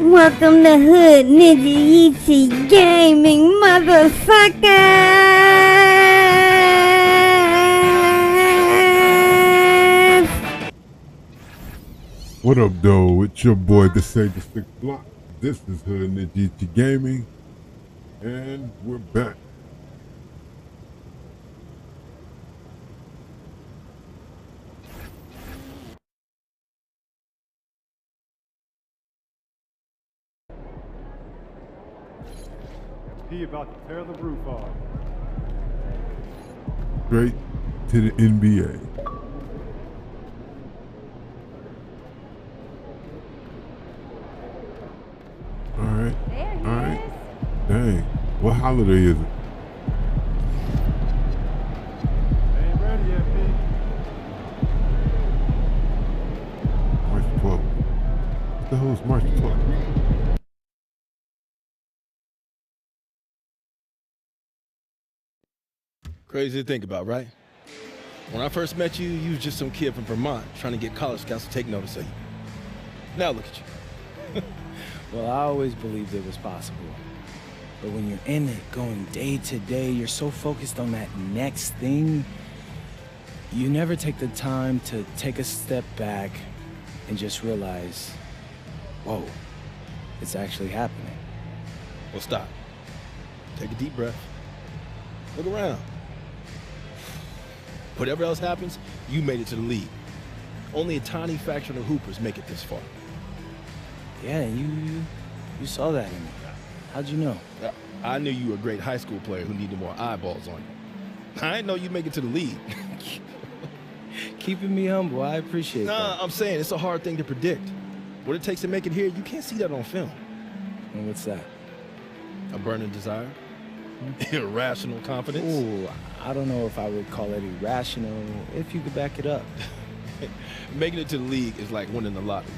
Welcome to Hood Ninja Yeezy Gaming, motherfuckers! What up, though? It's your boy, the Sage of Six Block. This is Hood Ninja Yeezy Gaming, and we're back. He about to tear the roof off. Straight to the NBA. Alright. Alright. Dang. What holiday is it? Ain't ready yet, P. March 12th. What the hell is March 12th? Crazy to think about, right? When I first met you, you was just some kid from Vermont trying to get college scouts to take notice of you. Now look at you. Well, I always believed it was possible. But when you're in it, going day to day, you're so focused on that next thing, you never take the time to take a step back and just realize, whoa, it's actually happening. Well, stop. Take a deep breath. Look around. Whatever else happens, you made it to the league. Only a tiny fraction of hoopers make it this far. Yeah, you saw that in me. How'd you know? I knew you were a great high school player who needed more eyeballs on you. I didn't know you'd make it to the league. Keeping me humble, I appreciate that. Nah, I'm saying it's a hard thing to predict. What it takes to make it here, you can't see that on film. And what's that? A burning desire, irrational confidence. Ooh, I don't know if I would call it irrational, if you could back it up. Making it to the league is like winning the lottery.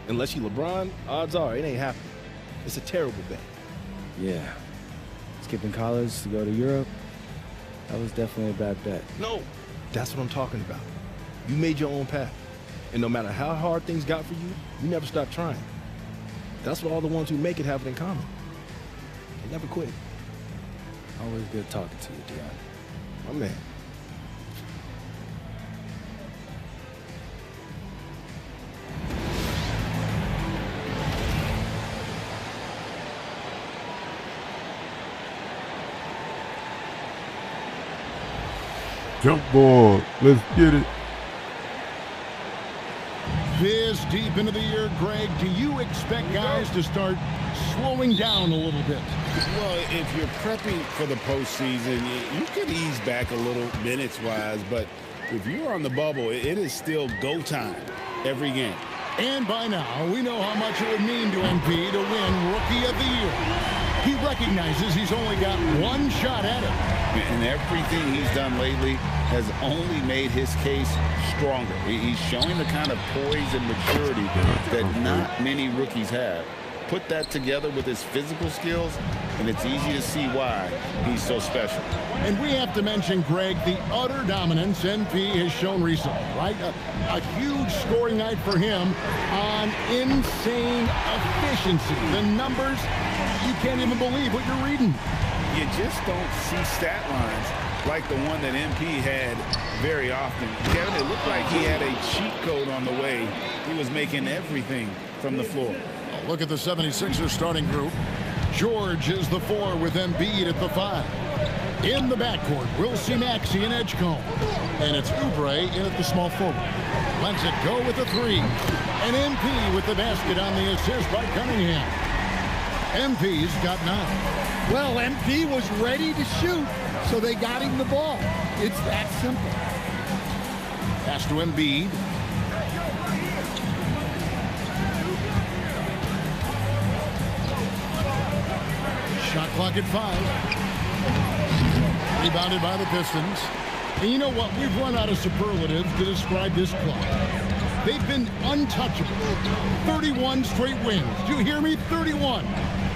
Unless you LeBron, odds are it ain't happening. It's a terrible bet. Yeah. Skipping college to go to Europe, that was definitely a bad bet. No, that's what I'm talking about. You made your own path. And no matter how hard things got for you, you never stopped trying. That's what all the ones who make it have in common. They never quit. Always good talking to you, Dion. My man. Jump ball. Let's get it. This deep into the year, Greg, do you expect guys to start slowing down a little bit? Well, if you're prepping for the postseason, you could ease back a little minutes-wise, but if you're on the bubble, it is still go time every game. And by now, we know how much it would mean to MP to win Rookie of the Year. He recognizes he's only got one shot at it. And everything he's done lately has only made his case stronger. He's showing the kind of poise and maturity that not many rookies have. Put that together with his physical skills, and it's easy to see why he's so special. And we have to mention, Greg, the utter dominance NP has shown recently, right? A huge scoring night for him on insane efficiency. The numbers, you can't even believe what you're reading. You just don't see stat lines like the one that MP had very often. Kevin, it looked like he had a cheat code on the way. He was making everything from the floor. Look at the 76ers starting group. George is the 4 with Embiid at the 5. In the backcourt, we'll see Maxey and Edgecombe. And it's Oubre in at the small forward. Lets it go with the 3. And MP with the basket on the assist by Cunningham. MP's got 9. Well, MP was ready to shoot, so they got him the ball. It's that simple. Pass to Embiid. Shot clock at 5. Rebounded by the Pistons. And you know what? We've run out of superlatives to describe this club. They've been untouchable. 31 straight wins. Do you hear me? 31.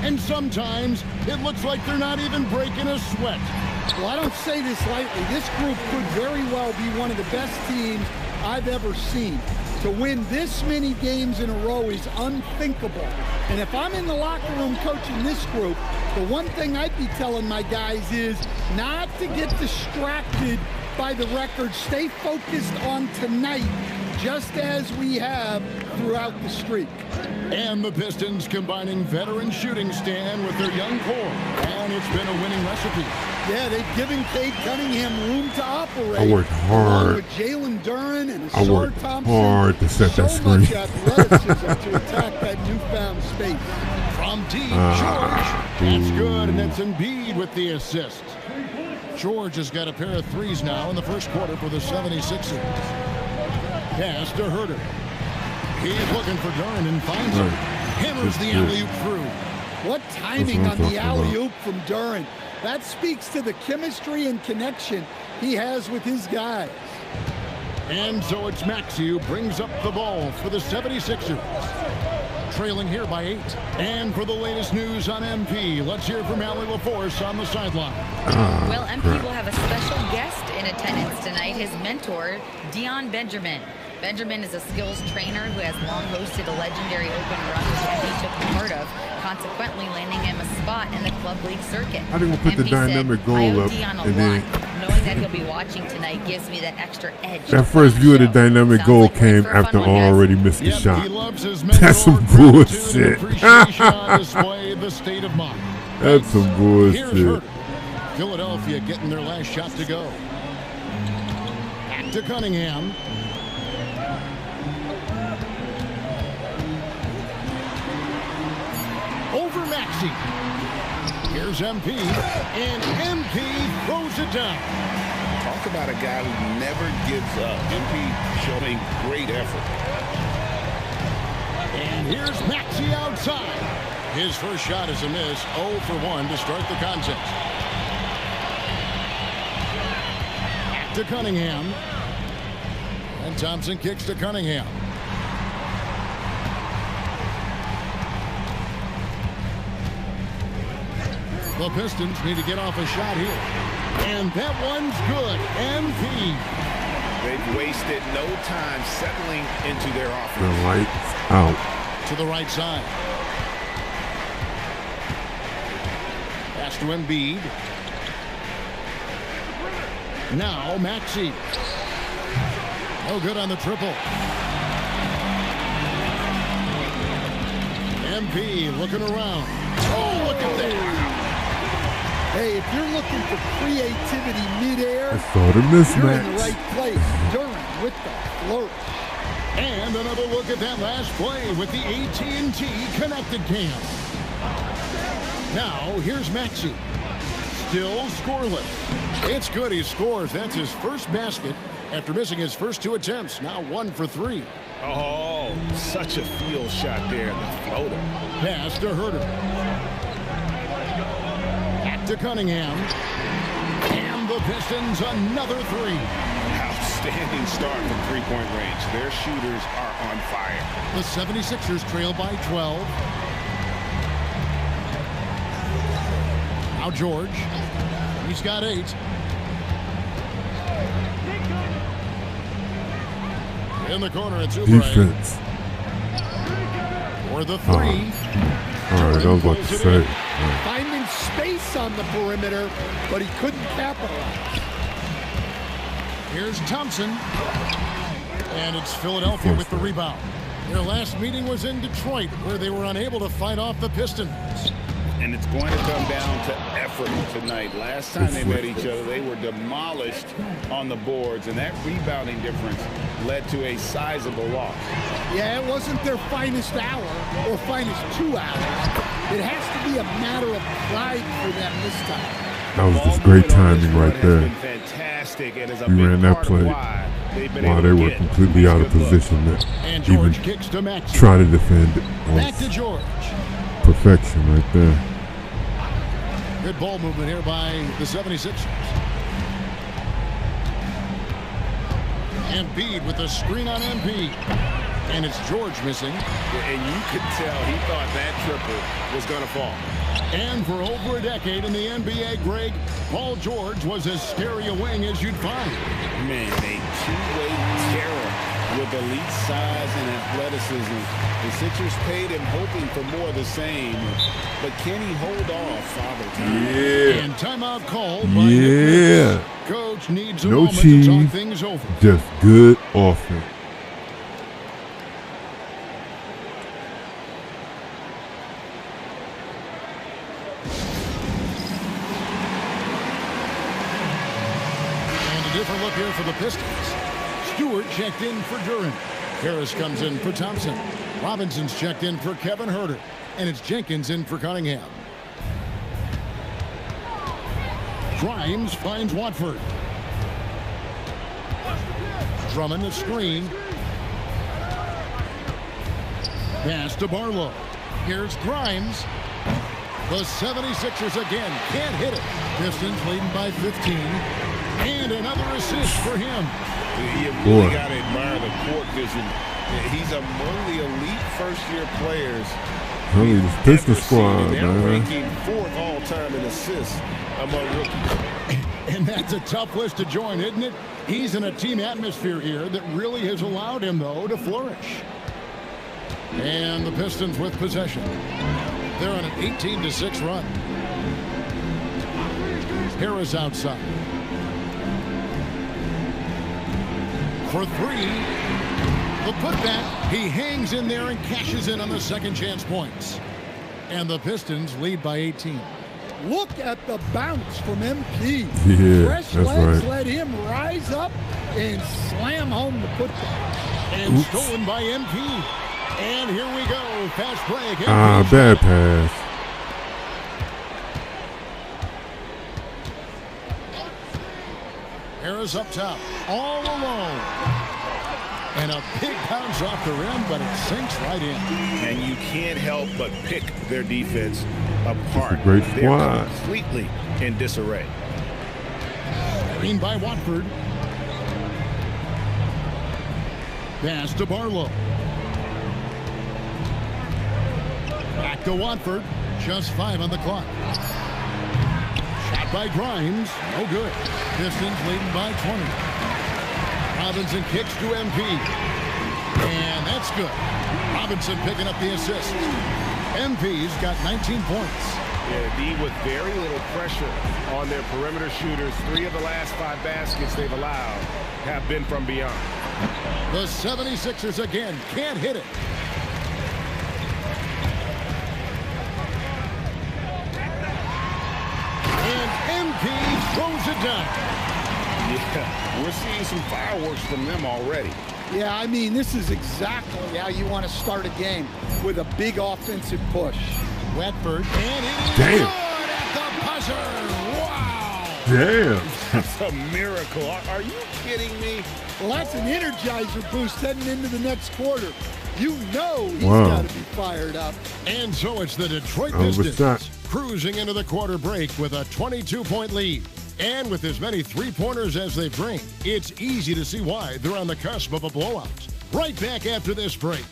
And sometimes it looks like they're not even breaking a sweat. Well, I don't say this lightly. This group could very well be one of the best teams I've ever seen. To win this many games in a row is unthinkable. And if I'm in the locker room coaching this group, the one thing I'd be telling my guys is not to get distracted by the record. Stay focused on tonight, just as we have throughout the streak. And the Pistons combining veteran shooting stand with their young core. And it's been a winning recipe. Yeah, they've given Cade Cunningham room to operate. I worked hard. Along with Jalen Duren and I Asar worked Thompson. hard to set that So much screen. athleticism to attack that newfound space. From deep, George. That's good, and it's Embiid with the assist. George has got a pair of threes now in the first quarter for the 76ers. Pass to Herter. He's looking for Duren and finds him. Hammers the alley-oop through. What timing That's what on the I'm talking alley-oop from Duren. That speaks to the chemistry and connection he has with his guys. And so it's Maxey who brings up the ball for the 76ers. Trailing here by 8. And for the latest news on MP, let's hear from Allie LaForce on the sideline. Well, MP will have a special guest in attendance tonight, his mentor, Dion Benjamin. Benjamin is a skills trainer who has long hosted a legendary open run that he took part of, consequently landing him a spot in the club league circuit. I think we'll put the MP said, dynamic goal "I owe up, Dion a and then lot. Knowing that he'll be watching tonight gives me that extra edge." that first view of the dynamic Sounds goal like we're in came for a fun after one, guys. already missed the Yep, shot. he loves his That's some mentor, gratitude, and bullshit. appreciation on display, the state of mind. That's some Here's bullshit. Herter. Philadelphia getting their last shot to go. Back to Cunningham. Over Maxey. Here's MP, and MP throws it down. Talk about a guy who never gives up. MP showing great effort. And here's Maxey outside. His first shot is a miss, 0 for 1 to start the contest. Back to Cunningham. And Thompson kicks to Cunningham. The Pistons need to get off a shot here. And that one's good. MP. They've wasted no time settling into their The offense. lights out. To the right side. Pass to Embiid. Now Maxey. No good on the triple. MP looking around. Oh, look at that. Hey, if you're looking for creativity midair, I saw the you're in the mismatch. right place. Duren with the flourish. And another look at that last play with the AT&T connected cam. Now here's Maxey. Still scoreless. It's good he scores. That's his first basket after missing his first 2 attempts. Now 1 for 3. Oh, such a field shot there, the floater. Pass to Herter. Back to Cunningham. And the Pistons another 3. Outstanding start from three-point range. Their shooters are on fire. The 76ers trail by 12. Now George. He's got 8. In the corner, it's Oubre. Defense. For the 3. All right, I was about to say. Finding space on the perimeter, but he couldn't capitalize. Here's Thompson. And it's Philadelphia with the rebound. Their last meeting was in Detroit, where they were unable to fight off the Pistons. And it's going to come down to effort tonight. Last time they met each other, they were demolished on the boards, and that rebounding difference led to a sizable loss. Yeah, it wasn't their finest hour or finest 2 hours. It has to be a matter of pride for them this time. That was just great timing right there. Fantastic, and is a We big ran that part of play why they've been while able they to were get completely this out of good look. position to And even George kicks to Maxey. try to defend it. Back to George. Perfection right there. Good ball movement here by the 76ers. Embiid with the screen on MP. And it's George missing. And you could tell he thought that triple was going to fall. And for over a decade in the NBA, Greg, Paul George was as scary a wing as you'd find. Man, a two-way terror with elite size and athleticism. The Sixers paid him hoping for more of the same. But can he hold off Father Time? Yeah. And timeout call by Yeah. Coach needs a No moment cheese. to talk things over. Just good offense. And a different look here for the Pistons. Stewart checked in for Duran. Harris comes in for Thompson. Robinson's checked in for Kevin Huerter. And it's Jenkins in for Cunningham. Grimes finds Watford. Drummond the screen. Pass to Barlow. Here's Grimes. The 76ers again can't hit it. Pistons leading by 15. And another assist for him. You really got to admire the court vision. He's among the elite first-year players. This Pistons squad, They're man. ranking 4th all-time in assists among rookies. And that's a tough list to join, isn't it? He's in a team atmosphere here that really has allowed him, though, to flourish. And the Pistons with possession. They're on an 18-6 run. Harris outside. For three. The putback. He hangs in there and cashes in on the second chance points. And the Pistons lead by 18. Look at the bounce from MP. Yeah, Fresh that's legs right. let him rise up and slam home the putback. And stolen by MP. And here we go. Fast break. Bad pass. Harris up top. All alone. And a big bounce off the rim, but it sinks right in. And you can't help but pick their defense apart. It's a great They're squad. completely in disarray. Screen by Watford. Pass to Barlow. Back to Watford. Just 5 on the clock. Shot by Grimes. No good. Pistons leading by 20. Robinson kicks to MP. And that's good. Robinson picking up the assist. MP's got 19 points. Yeah, D with very little pressure on their perimeter shooters. 3 of the last 5 baskets they've allowed have been from beyond. The 76ers again can't hit it. And MP throws it down. Yeah, we're seeing some fireworks from them already. Yeah, I mean, this is exactly how you want to start a game, with a big offensive push. Watford, and it is Damn. good at the buzzer. Wow. Damn. That's a miracle. Are you kidding me? Well, that's an energizer boost heading into the next quarter. You know he's Wow. got to be fired up. And so it's the Detroit That was a Pistons shot. cruising into the quarter break with a 22-point lead. And with as many three-pointers as they've drained, it's easy to see why they're on the cusp of a blowout. Right back after this break.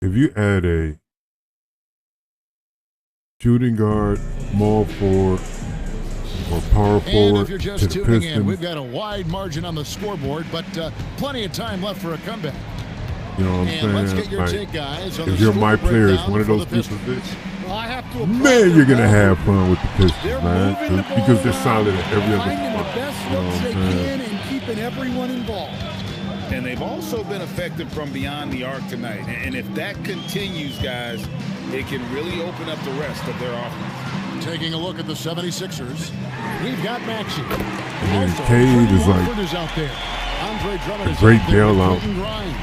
If you add a shooting guard, small forward, or power And forward if you're to just the tuning in, Pistons, we've got a wide margin on the scoreboard, but plenty of time left for a comeback. you know what I'm And let's saying? get your Like, take, guys, on if the you're my score player, it's breakdown one of for those the people Pistons. that, Well, I have to applaud man, you're going to their have ball. fun with the Pistons, They're man. moving the ball Because they're around, solid at every other finding the spot. best You know looks what they I'm saying? can and keeping everyone involved. And they've also been effective from beyond the arc tonight. And if that continues, guys, it can really open up the rest of their offense. Taking a look at the 76ers, we've got Maxey. And Also, Cade is Freddie like Watford is out there. Andre Drummond a is great out there with bailout. Quentin Grimes.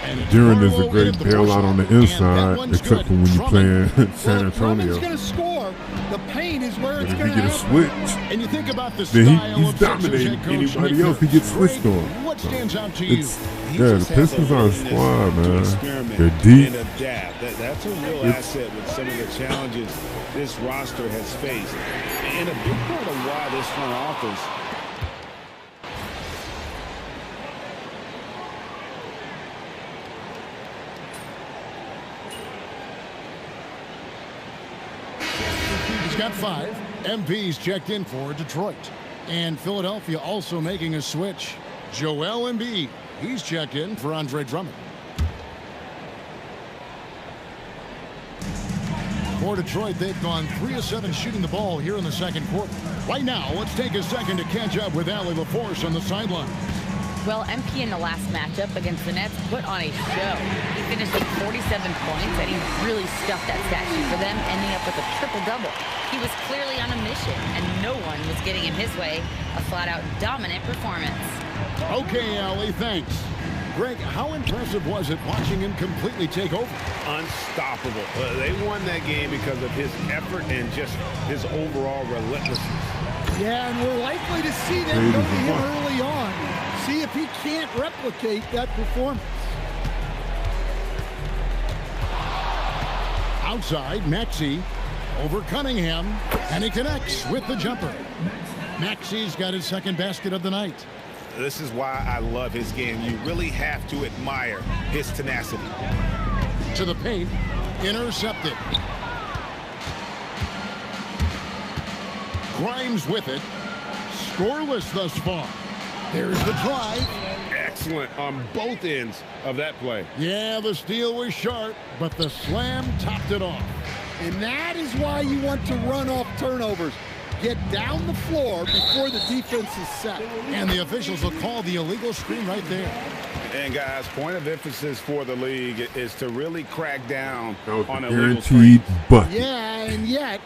And it's Duran is a Barlow great in at the bailout on the force. And that inside, one's except good. for when you play in Well, San if Drummond's Antonio. going to score, the paint is where But it's if going you to get a happen. switch, And you think about the then style he's of Sixers dominating head coach anybody Nick else. He Nurse. gets switched Greg, on. What So stands out to you? it's, He yeah, the just has Pistons a are a willingness squad, to man. experiment They're deep. and adapt. That's a real It's- asset with some of the challenges this roster has faced. And a big part of why this front office got 5. MP's checked in for Detroit. And Philadelphia also making a switch. Joel Embiid. He's checked in for Andre Drummond. For Detroit, they've gone 3 of 7 shooting the ball here in the second quarter. Right now, let's take a second to catch up with Allie LaForce on the sideline. Well, MP in the last matchup against the Nets put on a show. He finished with 47 points, and he really stuffed that stat sheet for them, ending up with a triple-double. He was clearly on a mission, and no one was getting in his way. A flat-out dominant performance. Okay, Allie, thanks. Greg, how impressive was it watching him completely take over? Unstoppable. They won that game because of his effort and just his overall relentlessness. Yeah, and we're likely to see them go to him early on. See if he can't replicate that performance. Outside, Maxey over Cunningham, and he connects with the jumper. Maxey's got his second basket of the night. This is why I love his game. You really have to admire his tenacity. To the paint, intercepted. Grimes with it. Scoreless thus far. There's the drive. Excellent on both ends of that play. Yeah, the steal was sharp, but the slam topped it off. And that is why you want to run off turnovers. Get down the floor before the defense is set. And the officials will call the illegal screen right there. And guys, point of emphasis for the league is to really crack down on illegal guaranteed bucket. Yeah, and yet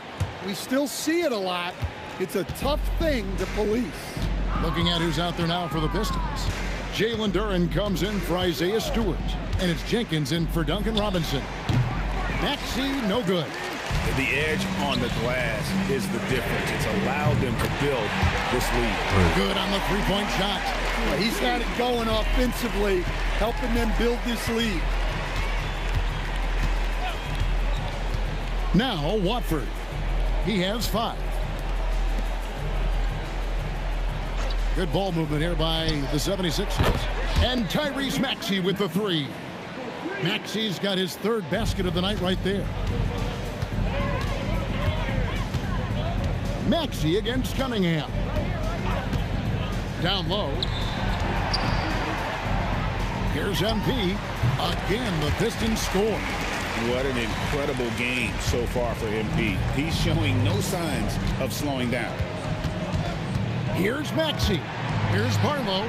we still see it a lot. It's a tough thing to police. Looking at who's out there now for the Pistons. Jalen Duren comes in for Isaiah Stewart. And it's Jenkins in for Duncan Robinson. Maxey, no good. The edge on the glass is the difference. It's allowed them to build this lead. Good on the three-point shot. Well, he's got it going offensively, helping them build this lead. Now Watford. He has 5. Good ball movement here by the 76ers. And Tyrese Maxey with the 3. Maxey's got his 3rd basket of the night right there. Maxey against Cunningham. Down low. Here's MP. Again, the Pistons score. What an incredible game so far for MP. He's showing no signs of slowing down. Here's Maxey. Here's Barlow.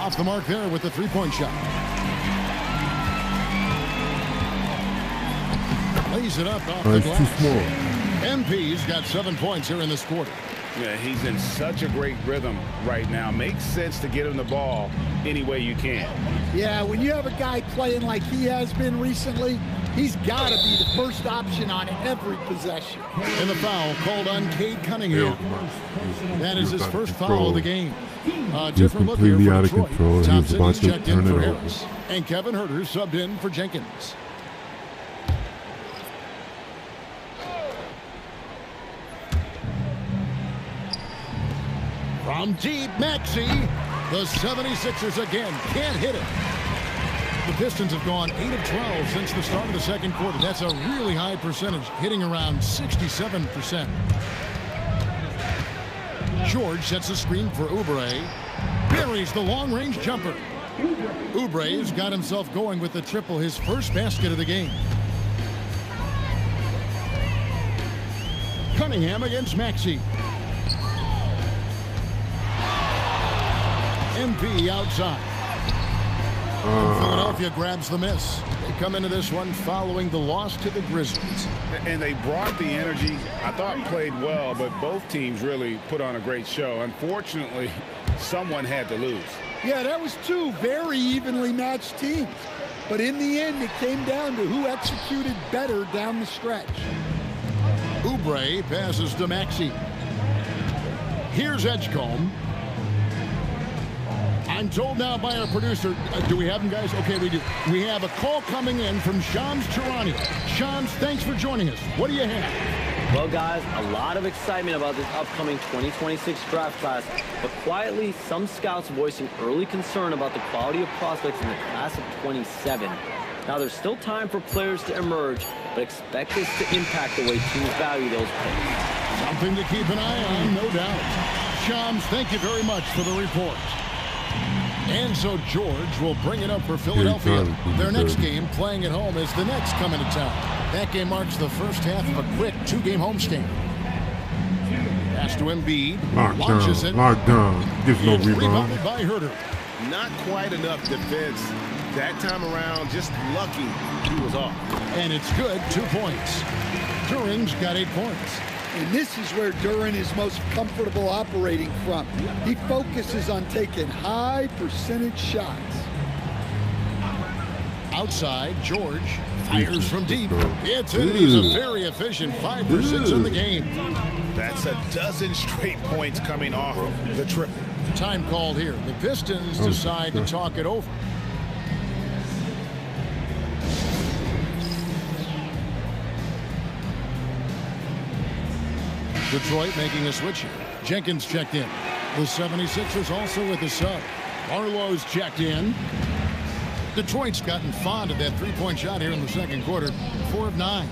Off the mark there with the three-point shot. Lays it up off the glass. Too small. MP's got 7 points here in this quarter. Yeah, he's in such a great rhythm right now. Makes sense to get him the ball any way you can. Yeah, when you have a guy playing like he has been recently, he's got to be the first option on every possession. And the foul called on Cade Cunningham. That is his first foul of the game. Different look here for Detroit. Thompson is checked in for Harris. And Kevin Huerter subbed in for Jenkins. From deep, Maxey. The 76ers again can't hit it. The Pistons have gone 8 of 12 since the start of the second quarter. That's a really high percentage, hitting around 67%. George sets a screen for Oubre. Buries the long-range jumper. Oubre's got himself going with the triple, his first basket of the game. Cunningham against Maxey. MP outside. Philadelphia grabs the miss. They come into this one following the loss to the Grizzlies. And they brought the energy. I thought played well, but both teams really put on a great show. Unfortunately, someone had to lose. Yeah, that was 2 very evenly matched teams. But in the end, it came down to who executed better down the stretch. Oubre passes to Maxey. Here's Edgecombe. I'm told now by our producer, do we have him, guys? Okay, we do. We have a call coming in from Shams Charania. Shams, thanks for joining us. What do you have? Well, guys, a lot of excitement about this upcoming 2026 draft class, but quietly, some scouts voicing early concern about the quality of prospects in the class of 27. Now, there's still time for players to emerge, but expect this to impact the way teams value those picks. Something to keep an eye on, no doubt. Shams, thank you very much for the report. And so George will bring it up for Philadelphia. Their next game, playing at home, is the Nets coming to town. That game marks the first half of a quick 2-game homestand. Pass to Embiid. Launches it. Lockdown. Gives no It's rebound. rebounded by Herter. Not quite enough defense. That time around, just lucky he was off. And it's good, 2 points. Turing's got 8 points. And this is where Duren is most comfortable operating from. He focuses on taking high percentage shots. Outside, George fires from deep. It's in. He's a very efficient 5 for 6 in the game. That's a dozen straight points coming off of the triple. Time called here. The Pistons decide to talk it over. Detroit making a switch here. Jenkins checked in. The 76ers also with a sub. Barlow's checked in. Detroit's gotten fond of that three-point shot here in the second quarter. 4 of 9.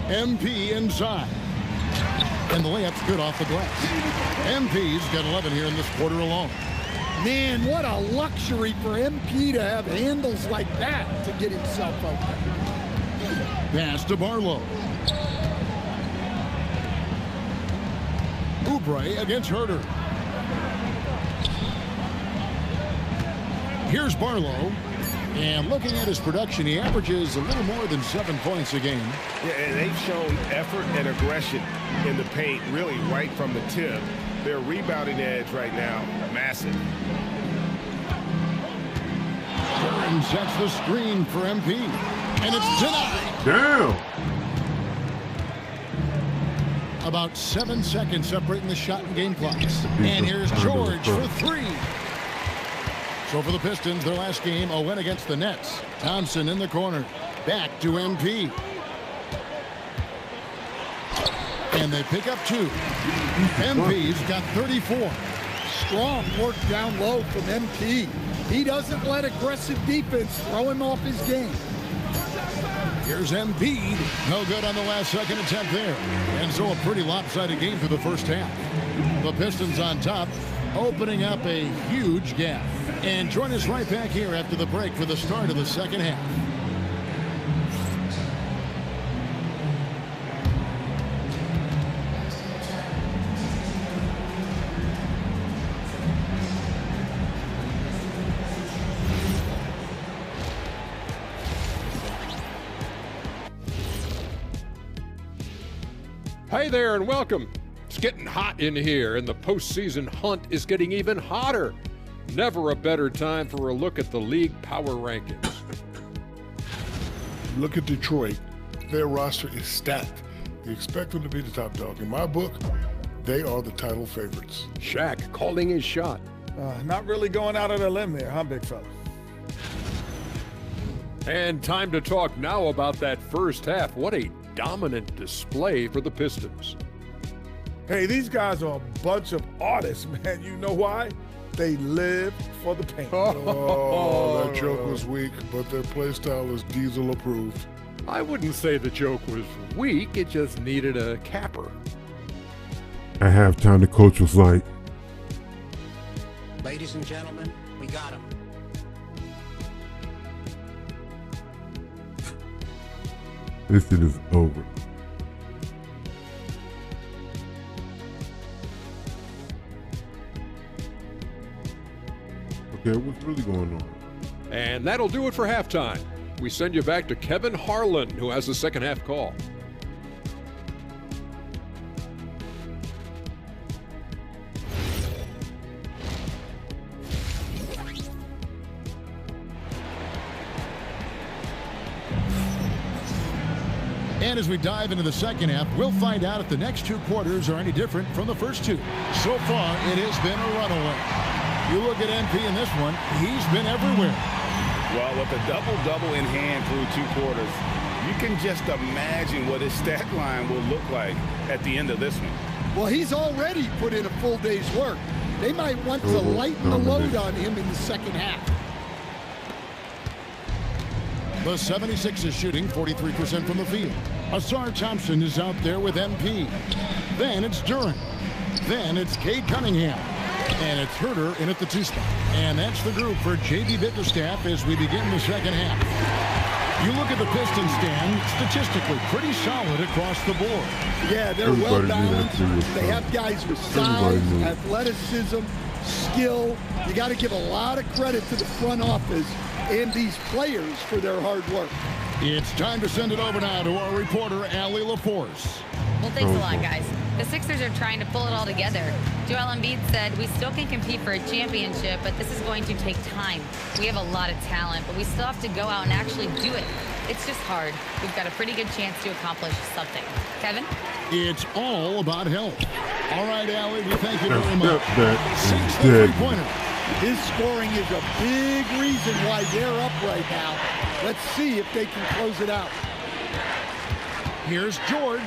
MP inside. And the layup's good off the glass. MP's got 11 here in this quarter alone. Man, what a luxury for MP to have handles like that to get himself open. Pass to Barlow. Oubre against Herter. Here's Barlow. And looking at his production, he averages a little more than 7 points a game. Yeah, and they've shown effort and aggression in the paint, really right from the tip. Their rebounding edge right now, massive. Duren sets the screen for MP. And it's denied. Damn. About 7 seconds separating the shot and game clocks. And here's George for 3. So for the Pistons, their last game, a win against the Nets. Thompson in the corner. Back to MP. And they pick up 2. MP's got 34. Strong work down low from MP. He doesn't let aggressive defense throw him off his game. Here's Embiid. No good on the last second attempt there. And so a pretty lopsided game for the first half. The Pistons on top, opening up a huge gap. And join us right back here after the break for the start of the second half. Hey there and welcome. It's getting hot in here and the postseason hunt is getting even hotter. Never a better time for a look at the league power rankings. Look at Detroit. Their roster is stacked. You expect them to be the top dog. In my book, they are the title favorites. Shaq calling his shot. Not really going out on a limb there, huh, big fella? And time to talk now about that first half. What a dominant display for the Pistons. Hey, these guys are a bunch of artists, man. You know why? They live for the paint. Oh, that joke was weak, but their play style is Diesel approved. I wouldn't say the joke was weak. It just needed a capper. At halftime, the coach was like, "Ladies and gentlemen, we got him." this shit is over. Okay, what's really going on? And that'll do it for halftime. We send you back to Kevin Harlan, who has the second half call. And as we dive into the second half, we'll find out if the next 2 quarters are any different from the first 2. So far, it has been a runaway. You look at MP in this one, he's been everywhere. Well, with a double-double in hand through 2 quarters, you can just imagine what his stat line will look like at the end of this one. Well, he's already put in a full day's work. They might want to lighten the load on him in the second half. The 76ers shooting 43% from the field. Asar Thompson is out there with MP. Then it's Duren. Then it's Cade Cunningham. And it's Herter in at the 2 spot. And that's the group for J.B. Bickerstaff as we begin the second half. You look at the Pistons stand, statistically pretty solid across the board. Yeah, they're well balanced. They have guys with size, athleticism, skill. You got to give a lot of credit to the front office and these players for their hard work. It's time to send it over now to our reporter, Allie LaForce. Well, thanks a lot, guys. The Sixers are trying to pull it all together. Joel Embiid said, we still can compete for a championship, but this is going to take time. We have a lot of talent, but we still have to go out and actually do it. It's just hard. We've got a pretty good chance to accomplish something. Kevin? It's all about health. All right, Allie, we thank you very much. 6 3-pointer. His scoring is a big reason why they're up right now. Let's see if they can close it out. Here's George.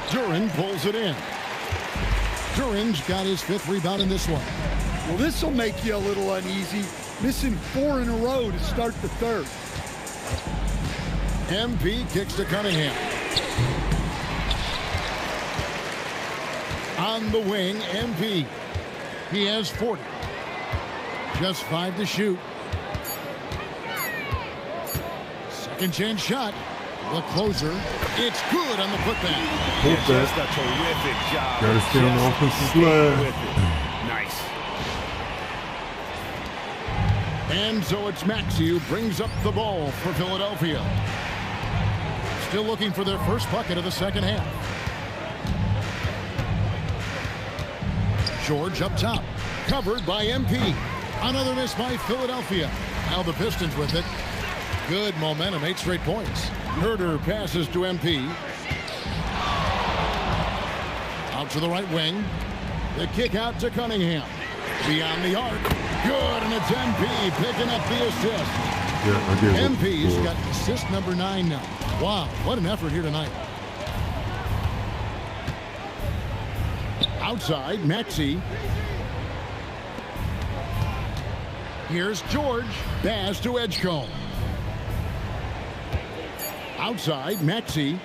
Duren pulls it in. Duren's got his 5th rebound in this one. Well, this will make you a little uneasy. Missing 4 in a row to start the 3rd. MP kicks to Cunningham. On the wing, MP. He has 40. Just 5 to shoot. Second chance shot. The closer. It's good on the putback. Just a terrific job. Got to stay on the offensive slide. Nice. And so it's Maxey who brings up the ball for Philadelphia. Still looking for their first bucket of the second half. George up top. Covered by MP. Another miss by Philadelphia. Now the Pistons with it. Good momentum, 8 straight points. Herter passes to MP. Out to the right wing. The kick out to Cunningham. Beyond the arc. Good, and it's MP picking up the assist. Yeah, MP's got assist number 9 now. Wow, what an effort here tonight. Outside, Maxey. Here's George. Pass to Edgecombe. Outside, Maxey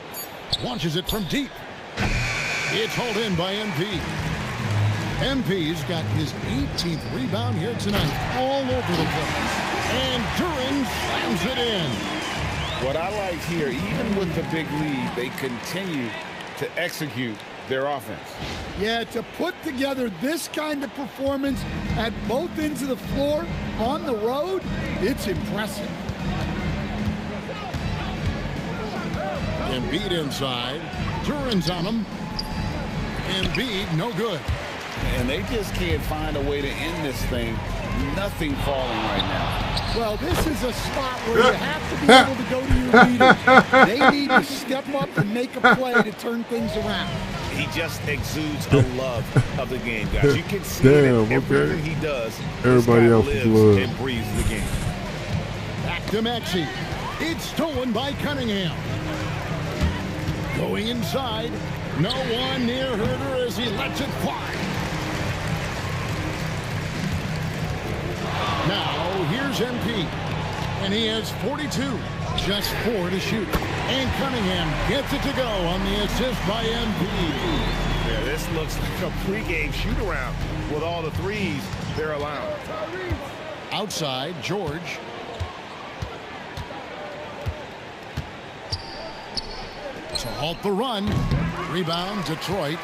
launches it from deep. It's hauled in by MP. MP's got his 18th rebound here tonight, all over the place. And Duren slams it in. What I like here, even with the big lead, they continue to execute their offense. Yeah, to put together this kind of performance at both ends of the floor on the road, it's impressive. Embiid inside. Duren's on him. Embiid, no good. And they just can't find a way to end this thing. Nothing falling right now. Well, this is a spot where you have to be able to go to your leaders. They need to step up and make a play to turn things around. He just exudes a love of the game, guys. You can see it in everything he does. Everybody else lives loves and breathes the game. Back to Maxey. It's stolen by Cunningham. Going inside. No one near Herter as he lets it fly. Now, here's MP. And he has 42. Just 4 to shoot. And Cunningham gets it to go on the assist by MP. Yeah, this looks like a pregame shoot-around with all the threes they're allowing. Outside, George. To halt the run. Rebound, Detroit.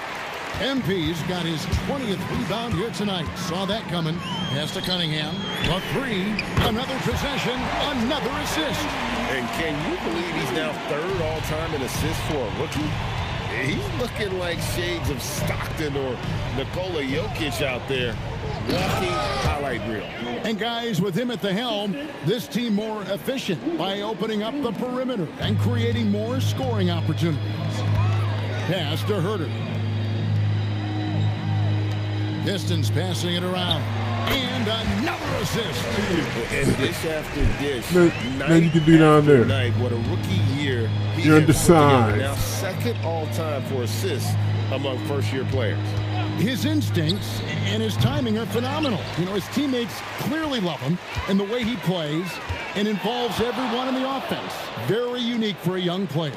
MP's got his 20th rebound here tonight. Saw that coming. Pass to Cunningham. A 3. Another possession. Another assist. And can you believe he's now 3rd all-time in assists for a rookie? He's looking like shades of Stockton or Nikola Jokic out there. Walking highlight reel. And guys, with him at the helm, this team more efficient by opening up the perimeter and creating more scoring opportunities. Pass to Herter. Pistons passing it around. And another assist. And dish after dish. Now you can do down there. Night, what a rookie year. You're undersized. Now 2nd all-time for assists among first-year players. His instincts and his timing are phenomenal. You know, his teammates clearly love him, and the way he plays and involves everyone in the offense. Very unique for a young player.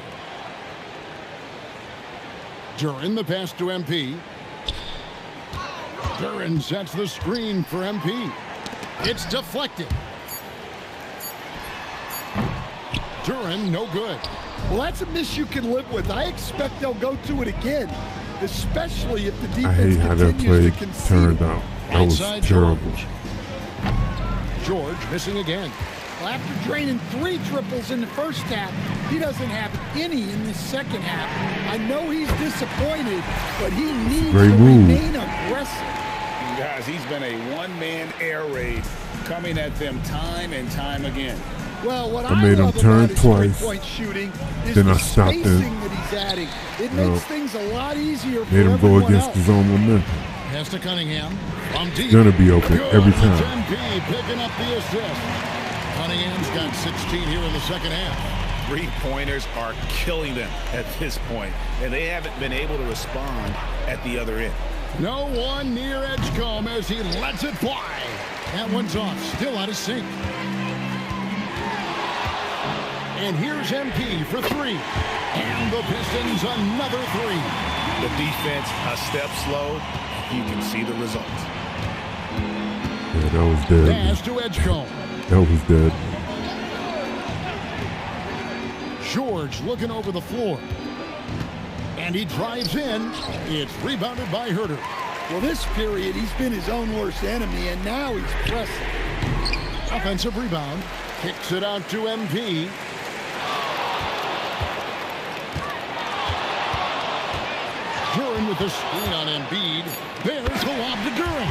Duren, the pass to MP. Duren sets the screen for MP. It's deflected. Duren, no good. Well, that's a miss you can live with. I expect they'll go to it again, especially if the defense I hate how that play turned out. That was terrible. George missing again. Well, after draining 3 triples in the first half, he doesn't have any in the second half. I know he's disappointed, but he needs to remain aggressive. Guys, he's been a one-man air raid coming at them time and time again. Well, what I made him turn twice. Shooting is then I the stopped him. that he's adding. It makes things a lot easier for made him go against else. his own momentum. Pass to Cunningham. From deep. Gonna be open every time. MP picking up the assist. Cunningham's got 16 here in the second half. Three-pointers are killing them at this point, and they haven't been able to respond at the other end. No one near Edgecombe as he lets it fly. That one's off, still out of sync. And here's MP for 3. And the Pistons another 3. The defense a step slow. You can see the results. Yeah, that was dead. Pass to Edgecombe. That was dead. George looking over the floor. And he drives in. It's rebounded by Herter. Well, this period, he's been his own worst enemy, and now he's pressing. Offensive rebound. Kicks it out to MP. Duren with the screen on Embiid. There's the lob to Duren.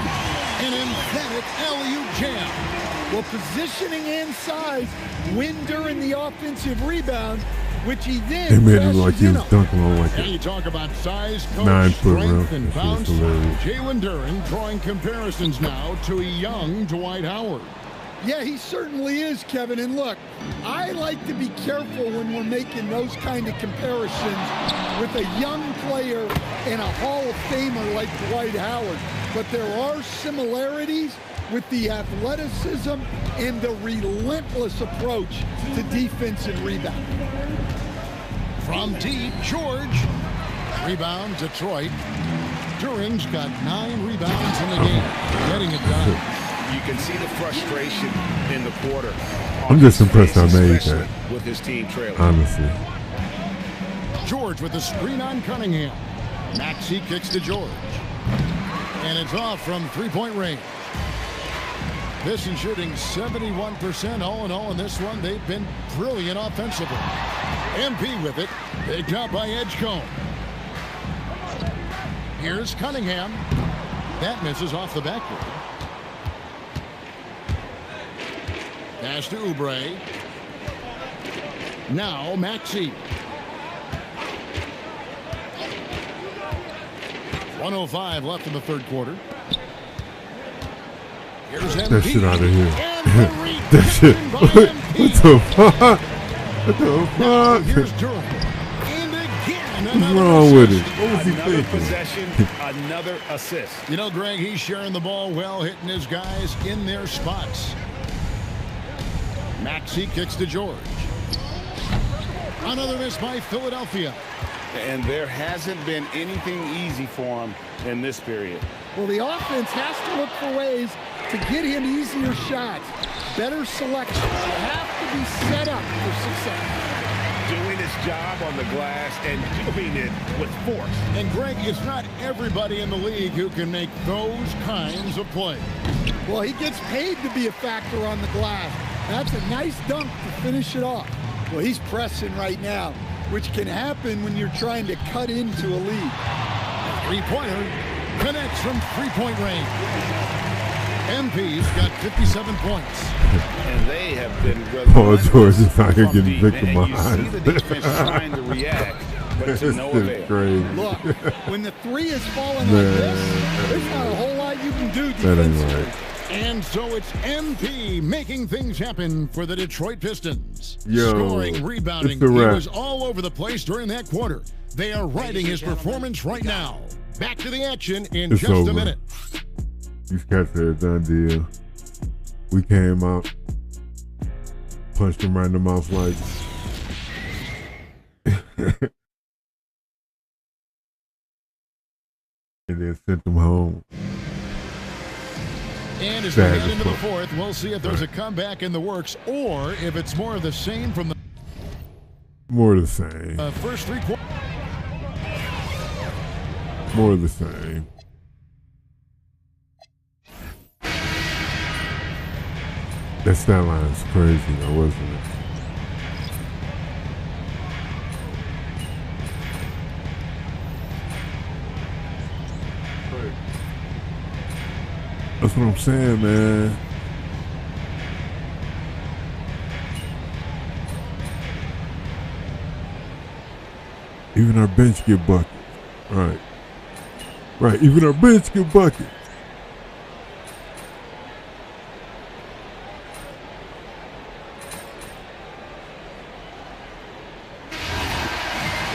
An emphatic alley-oop jam. Well, positioning and size win Duren the offensive rebound, which he then They made it like he was dunking on like And you talk about size, coach, 9-foot rim. strength, and That shit bounce. was hilarious. Jalen Duren drawing comparisons now to a young Dwight Howard. Yeah, he certainly is, Kevin. And look, I like to be careful when we're making those kind of comparisons with a young player and a Hall of Famer like Dwight Howard. But there are similarities with the athleticism and the relentless approach to defense and rebound. From deep, George. Rebound, Detroit. Duren's got 9 rebounds in the game. Getting it done. You can see the frustration in the quarter. I'm just impressed I made that. With his team trailing. Honestly. George with the screen on Cunningham. Maxey kicks to George. And it's off from 3-point range. Pistons shooting 71% all in all in this one. They've been brilliant offensively. MP with it. Picked up by Edgecombe. Here's Cunningham. That misses off the backboard. Pass to Oubre. Now Maxey. 1:05 left in the third quarter. Here's That MP. shit out of here. That shit. What the fuck? What the fuck? Here's Duren. And again, What's wrong with it? What was he Another thinking? possession, another assist. You know, Greg, he's sharing the ball well, hitting his guys in their spots. Maxey kicks to George. Another miss by Philadelphia. And there hasn't been anything easy for him in this period. Well, the offense has to look for ways to get him easier shots, better selection. They have to be set up for success. Doing his job on the glass and doing it with force. And Greg, it's not everybody in the league who can make those kinds of plays. Well, he gets paid to be a factor on the glass. That's a nice dunk to finish it off. Well, he's pressing right now, which can happen when you're trying to cut into a lead. Three-pointer connects from three-point range. MP's got 57 points. And they have been Paul George is out here getting And you see victimized. the defense trying to react, but to no This is avail. crazy. Look, when the three is falling like Man. this, there's not a whole lot you can do That ain't defensively. right. And so it's MP making things happen for the Detroit Pistons. Yo, Scoring, rebounding. it's a He wrap. was all over the place during that quarter. They are riding his performance right now. Back to the action in It's just over. a minute. These cats are a done deal. We came out, punched them right in the mouth like. And then sent them home. And as we head into the fourth, we'll see if there's a comeback in the works or if it's more of the same from the More of the same. First 3 quarters. More of the same. That stat line is crazy though, wasn't it? That's what I'm saying, man. Even our bench get buckets. Right. Right, even our bench get buckets.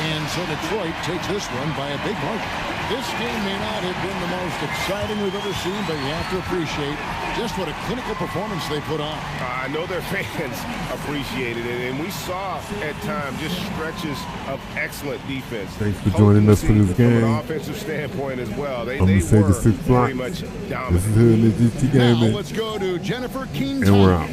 And so Detroit takes this one by a big margin. This game may not have been the most exciting we've ever seen, but you have to appreciate just what a clinical performance they put on. I know their fans appreciated it, and we saw at times just stretches of excellent defense. Thanks for joining us for this game. From an offensive standpoint as well, they I'm were Sega 6 very Block. much dominant. This is Hood and GT Gaming. Now let's go to Jennifer King. And we're out.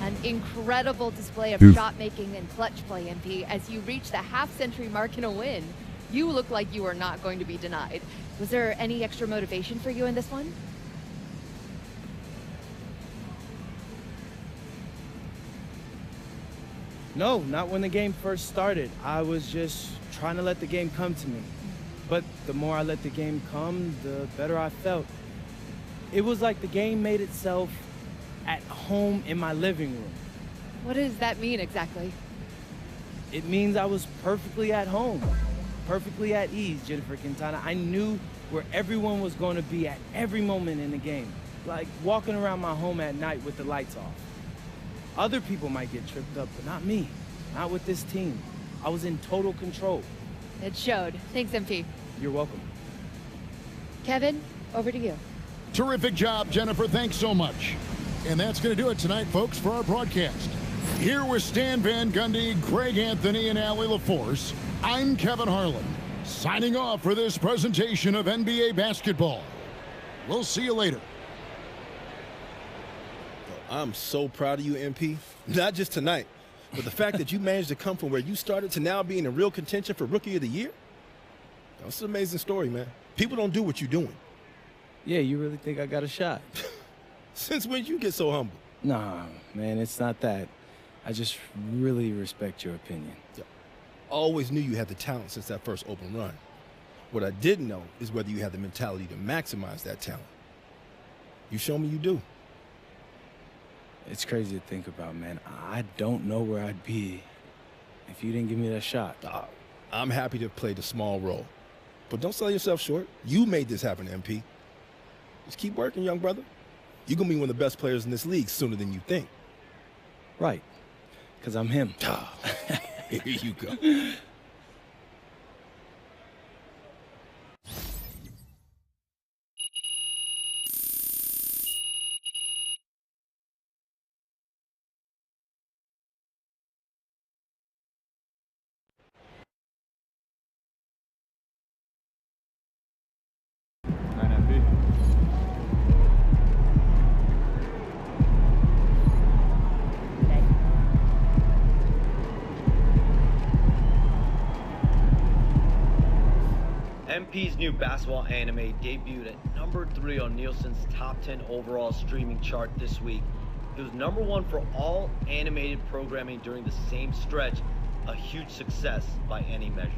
An incredible display of Dude. shot making and clutch play, MP, as you reach the half-century mark in a win. You look like you are not going to be denied. Was there any extra motivation for you in this one? No, not when the game first started. I was just trying to let the game come to me. But the more I let the game come, the better I felt. It was like the game made itself at home in my living room. What does that mean exactly? It means I was perfectly at home, perfectly at ease, Jennifer Quintana. I knew where everyone was going to be at every moment in the game, like walking around my home at night with the lights off. Other people might get tripped up, but not me, not with this team. I was in total control. It showed. Thanks, MP. You're welcome. Kevin, over to you. Terrific job, Jennifer. Thanks so much. And that's going to do it tonight, folks, for our broadcast. Here with Stan Van Gundy, Greg Anthony, and Allie LaForce, I'm Kevin Harlan, signing off for this presentation of NBA basketball. We'll see you later. I'm so proud of you, MP. Not just tonight, but the fact that you managed to come from where you started to now being in real contention for Rookie of the Year. That's an amazing story, man. People don't do what you're doing. Yeah, you really think I got a shot? Since when you get so humble? Nah, man, it's not that. I just really respect your opinion. Yeah. I always knew you had the talent since that first open run. What I didn't know is whether you had the mentality to maximize that talent. You show me you do. It's crazy to think about, man. I don't know where I'd be if you didn't give me that shot. I'm happy to play the small role. But don't sell yourself short. You made this happen, MP. Just keep working, young brother. You're going to be one of the best players in this league sooner than you think. Right. Because I'm him. Here you go. MP's new basketball anime debuted at #3 on Nielsen's top 10 overall streaming chart this week. It was #1 for all animated programming during the same stretch, a huge success by any measure.